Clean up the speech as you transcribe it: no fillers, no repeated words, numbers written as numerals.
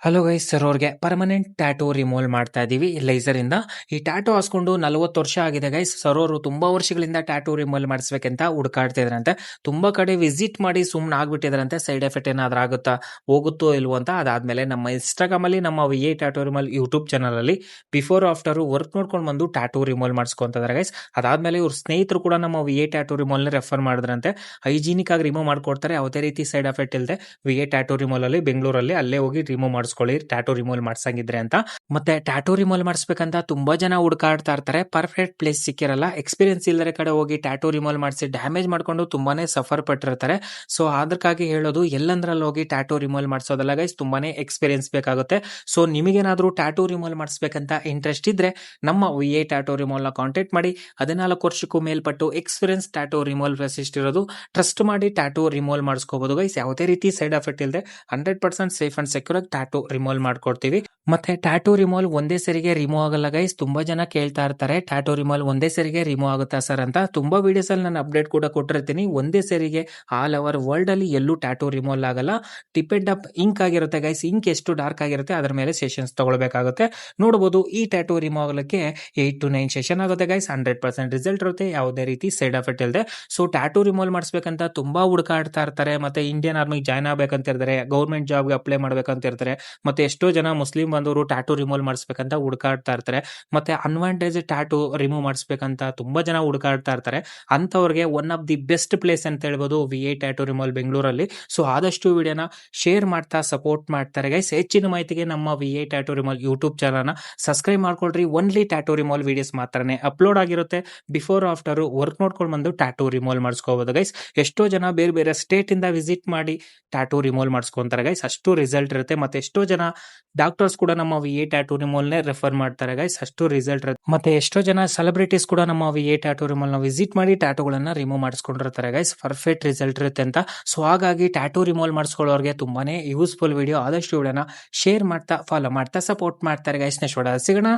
Hello guys sir ಅವ್ರಿಗೆ permanent tattoo remove ಮಾಡ್ತಾ ಇದೀವಿ ಲೇಸರ್ ಇಂದ. ಈ ಟ್ಯಾಟೂ ಹಾಸ್ಕೊಂಡು 40 ವರ್ಷ ಆಗಿದೆ ಗೈಸ್. ಸರ್ ಅವರು ತುಂಬಾ ವರ್ಷಗಳಿಂದ ಟ್ಯಾಟೂ ರಿಮೂವ್ ಮಾಡಿಸ್ಬೇಕಂತ ಹುಡುಕಾಡ್ತಾ ಇದ್ರಂತೆ. ತುಂಬಾ ಕಡೆ ವಿಸಿಟ್ ಮಾಡಿ ಸುಮ್ನೆ ಆಗ್ಬಿಟ್ಟಿದ್ರಂತೆ. ಸೈಡ್ ಎಫೆಕ್ಟ್ ಏನಾದ್ರೂ ಆಗುತ್ತಾ ಹೋಗುತ್ತೋ ಇಲ್ವೋ ಅಂತ. ಅದಾದ್ಮೇಲೆ ನಮ್ಮ ಇನ್ಸ್ಟಾಗ್ರಾಮ್ ಅಲ್ಲಿ ನಮ್ಮ V tattoo remove YouTube channel ಅಲ್ಲಿ ಬಿಫೋರ್ ಆಫ್ಟರ್ ವರ್ಕ್ ನೋಡ್ಕೊಂಡು ಬಂದು ಟ್ಯಾಟೂ ರಿಮೂವ್ ಮಾಡಿಸ್ಕೊಂತಿದ್ದಾರೆ ಗೈಸ್. ಅದಾದ್ಮೇಲೆ ಇವ್ರ ಸ್ನೇಹಿತರು ಕೂಡ ನಮ್ಮ ವಿ ಟ್ಯಾಟೂ ರಿಮೂವ್ ರೆಫರ್ ಮಾಡಿದ್ರಂತೆ. ಹೈಜಿನಿಕ್ ಆಗಿ ರಿಮೂವ್ ಮಾಡ್ಕೊಡ್ತಾರೆ, ಯಾವುದೇ ರೀತಿ ಸೈಡ್ ಎಫೆಕ್ಟ್ ಇಲ್ಲದೆ. ವಿ ಟ್ಯಾಟೂ ರಿಮೂವ್ ಅಲ್ಲಿ ಬೆಂಗಳೂರಲ್ಲಿ ಅಲ್ಲೇ ಹೋಗಿ ರಿಮೂವ್ ಮಾಡಿಸ್ಕೊಳ್ಳಿ ಟ್ಯಾಟೂ ರಿಮೂವ್ ಮಾಡ್ಸಂಗಿದ್ರೆ ಅಂತ. ಮತ್ತೆ ಟ್ಯಾಟೂ ರಿಮೂವ್ ಮಾಡಿಸ್ಬೇಕಂತ ತುಂಬಾ ಜನ ಹುಡುಕಾಡ್ತಾ ಇರ್ತಾರೆ. Perfect place ಸಿಕ್ಕಿರಲ್ಲ. ಎಕ್ಸ್ಪೀರಿಯನ್ಸ್ ಇಲ್ಲದ ಕಡೆ ಹೋಗಿ ಟ್ಯಾಟೂ ರಿಮೂವ್ ಮಾಡಿಸಿ ಡ್ಯಾಮೇಜ್ ಮಾಡ್ಕೊಂಡು ತುಂಬಾನೇ ಸಫರ್ ಪಟ್ಟಿರ್ತಾರೆ. ಸೊ ಅದಕ್ಕಾಗಿ ಹೇಳೋದು, ಎಲ್ಲಂದ್ರಲ್ಲಿ ಹೋಗಿ ಟ್ಯಾಟೂ ರಿಮೂವ್ ಮಾಡಿಸೋದಲ್ಲ ಗೈಸ್, ತುಂಬಾನೇ ಎಕ್ಸ್ಪೀರಿಯನ್ಸ್ ಬೇಕಾಗುತ್ತೆ. ಸೊ ನಿಮಗೇನಾದ್ರೂ ಟ್ಯಾಟೂ ರಿಮೂವ್ ಮಾಡಿಸ್ಬೇಕಂತ ಇಂಟ್ರೆಸ್ಟ್ ಇದ್ರೆ ನಮ್ಮ ವಿ ಎ ಟ್ಯಾಟೂ ರಿಮೂವ್ ನ ಕಾಂಟ್ಯಾಕ್ಟ್ ಮಾಡಿ. 14 ವರ್ಷಕ್ಕೂ ಮೇಲ್ಪಟ್ಟು ಎಕ್ಸ್ಪೀರಿಯನ್ಸ್ ಟ್ಯಾಟೂ ರಿಮೂವ್ ರೆಸಿಸ್ಟ್ ಇರೋದು, ಟ್ರಸ್ಟ್ ಮಾಡಿ ಟ್ಯಾಟೂ ರಿಮೂವ್ ಮಾಡಿಸ್ಕೋಬಹುದು ಗೈಸ್. ಯಾವುದೇ ರೀತಿ ಸೈಡ್ ಎಫೆಕ್ಟ್ ಇಲ್ಲದೆ 100% ಸೇಫ್ ಅಂಡ್ ಸೆಕ್ಯೂರ್ ಆಗಿ ಟ್ಯಾಟೂ ರಿಮೂವ್ ಮಾಡ್ಕೊಡ್ತೀವಿ. ಮತ್ತೆ ಟ್ಯಾಟೂ ರಿಮೂವ್ ಒಂದೇ ಸರಿಗೆ ರಿಮೂವ್ ಆಗಲ್ಲ ಗೈಸ್. ತುಂಬಾ ಜನ ಕೇಳ್ತಾ ಇರ್ತಾರೆ, ಟ್ಯಾಟೂ ರಿಮೂವ್ ಒಂದೇ ಸರಿಗೆ ರಿಮೂವ್ ಆಗುತ್ತಾ ಸರ್ ಅಂತ. ತುಂಬಾ ವಿಡಿಯೋಸ್ ಅಲ್ಲಿ ನಾನು ಅಪ್ಡೇಟ್ ಕೂಡ ಕೊಟ್ಟಿರ್ತೀನಿ. ಒಂದೇ ಸರಿಗೆ ಆಲ್ ಓವರ್ ವರ್ಲ್ಡ್ ಅಲ್ಲಿ ಎಲ್ಲೂ ಟ್ಯಾಟೂ ರಿಮೂವ್ ಆಗಲ್ಲ. ಡಿಪೆಂಡ್ ಅಪ್ ಇಂಕ್ ಆಗಿರುತ್ತೆ ಗೈಸ್. ಇಂಕ್ ಎಷ್ಟು ಡಾರ್ಕ್ ಆಗಿರುತ್ತೆ ಅದರ ಮೇಲೆ ಸೆಷನ್ಸ್ ತಗೊಳ್ಬೇಕಾಗುತ್ತೆ. ನೋಡಬಹುದು, ಈ ಟ್ಯಾಟೂ ರಿಮೂವ್ ಆಗಲಿಕ್ಕೆ 8 to 9 ಸೆಷನ್ ಆಗುತ್ತೆ ಗೈಸ್. 100% ರಿಸಲ್ಟ್ ಇರುತ್ತೆ, ಯಾವುದೇ ರೀತಿ ಸೈಡ್ ಎಫೆಕ್ಟ್ ಇಲ್ಲದೆ. ಸೊ ಟ್ಯಾಟೂ ರಿಮೂವ್ ಮಾಡಿಸ್ಬೇಕಂತ ತುಂಬಾ ಹುಡುಕಾಡ್ತಾ ಇರ್ತಾರೆ. ಮತ್ತೆ ಇಂಡಿಯನ್ ಆರ್ಮಿಗೆ ಜಾಯ್ನ್ ಆಗ್ಬೇಕಂತ ಇರ್ತಾರೆ, ಗೌರ್ಮೆಂಟ್ ಜಾಬ್ಗೆ ಅಪ್ಲೈ ಮಾಡ್ಬೇಕಂತ ಇರ್ತಾರೆ. ಮತ್ತೆ ಎಷ್ಟೋ ಜನ ಮುಸ್ಲಿಂ ಬಂದವರು ಟ್ಯಾಟೂ ರಿಮೂವ್ ಮಾಡಿಸ್ಬೇಕಂತ ಹುಡುಕಾಡ್ತಾ ಇರ್ತಾರೆ. ಮತ್ತೆ ಅನ್ವಾಂಟೇಜ್ ಟ್ಯಾಟೂ ರಿಮೂವ್ ಮಾಡಿಸ್ಬೇಕಂತ ತುಂಬಾ ಜನ ಹುಡುಕಾಡ್ತಾ ಇರ್ತಾರೆ. ಅಂತವ್ರಿಗೆ one of the best place ಅಂತ ಹೇಳ್ಬೋದು ವಿ ಎ ಟ್ಯಾಟೂ ರಿಮೂವ್ ಬೆಂಗಳೂರಲ್ಲಿ. ಸೊ ಆದಷ್ಟು ವಿಡಿಯೋನ ಶೇರ್ ಮಾಡ್ತಾ ಸಪೋರ್ಟ್ ಮಾಡ್ತಾರೆ ಗೈಸ್. ಹೆಚ್ಚಿನ ಮಾಹಿತಿಗೆ ನಮ್ಮ V A tattoo remove YouTube ಚಾನಲ್ನ ಸಬ್ಸ್ಕ್ರೈಬ್ ಮಾಡ್ಕೊಳ್ರಿ. ಒನ್ಲಿ ಟ್ಯಾಟೂ ರಿಮೂವ್ ವಿಡಿಯೋಸ್ ಮಾತ್ರನೇ ಅಪ್ಲೋಡ್ ಆಗಿರುತ್ತೆ. ಬಿಫೋರ್ ಆಫ್ಟರ್ ವರ್ಕ್ ನೋಡ್ಕೊಂಡು ಬಂದು ಟ್ಯಾಟೂ ರಿಮೂವ್ ಮಾಡಿಸ್ಕೋಬಹುದು ಗೈಸ್. ಎಷ್ಟೋ ಜನ ಬೇರೆ ಬೇರೆ ಸ್ಟೇಟ್ ಇಂದ ವಿಸಿಟ್ ಮಾಡಿ ಟ್ಯಾಟೂ ರಿಮೂವ್ ಮಾಡಿಸ್ಕೊಂತಾರೆ ಗೈಸ್. ಅಷ್ಟು ರಿಸಲ್ಟ್ ಇರುತ್ತೆ. ಮತ್ತೆ ಎಷ್ಟೋ ಜನ ಡಾಕ್ಟರ್ಸ್ ಕೂಡ ನಮ್ಮ V A tattoo remove refer ಮಾಡ್ತಾರೆ ಗೈಸ್. ಅಷ್ಟು ರಿಸಲ್ಟ್ ಇರುತ್ತೆ. ಮತ್ತೆ ಎಷ್ಟೋ ಜನ ಸೆಲೆಬ್ರಿಟೀಸ್ ಕೂಡ ನಮ್ಮ V A tattoo remove visit ಮಾಡಿ ಟ್ಯಾಟೂಗಳನ್ನ ರಿಮೂವ್ ಮಾಡಿಸ್ಕೊಂಡಿರ್ತಾರೆ ಗೈಸ್. ಪರ್ಫೆಕ್ಟ್ ರಿಸಲ್ಟ್ ಇರುತ್ತೆ ಅಂತ. ಸೊ ಹಾಗಾಗಿ ಟ್ಯಾಟೂ ರಿಮೂವ್ ಮಾಡಿಸ್ಕೊಳ್ಳೋರಿಗೆ ತುಂಬಾನೇ ಯೂಸ್ಫುಲ್ ವಿಡಿಯೋ. ಆದಷ್ಟು ವಿಡಿಯೋನ ಶೇರ್ ಮಾಡ್ತಾ ಫಾಲೋ ಮಾಡ್ತಾ ಸಪೋರ್ಟ್ ಮಾಡ್ತಾರೆ ಗೈಸ್. ನೆಕ್ಸ್ಟ್ ವಿಡಿಯೋದಲ್ಲಿ ಸಿಗೋಣ.